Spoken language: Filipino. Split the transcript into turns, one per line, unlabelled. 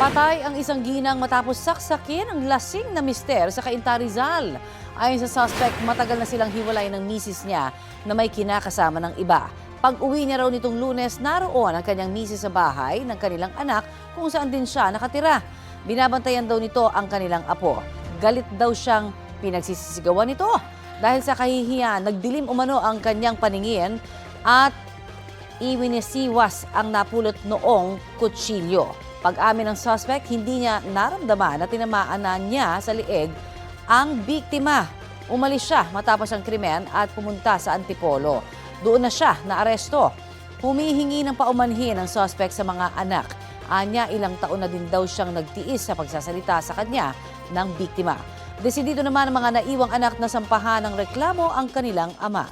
Patay ang isang ginang matapos saksakin ang lasing na mister sa Cainta, Rizal. Ayon sa suspect, matagal na silang hiwalay ng misis niya na may kinakasama ng iba. Pag-uwi niya raw nitong Lunes, naroon ang kanyang misis sa bahay ng kanilang anak kung saan din siya nakatira. Binabantayan daw nito ang kanilang apo. Galit daw siyang pinagsisisigawan nito. Dahil sa kahihiyan, nagdilim umano ang kanyang paningin at iwinisiwas ang napulot noong kutsilyo. Pag-amin ng suspect, hindi niya naramdaman na tinamaan na niya sa liig ang biktima. Umalis siya matapos ang krimen at pumunta sa Antipolo. Doon na siya naaresto. Humihingi ng paumanhin ang suspect sa mga anak. Anya, ilang taon na din daw siyang nagtiis sa pagsasalita sa kanya ng biktima. Desidido naman ang mga naiwang anak na sampahan ng reklamo ang kanilang ama.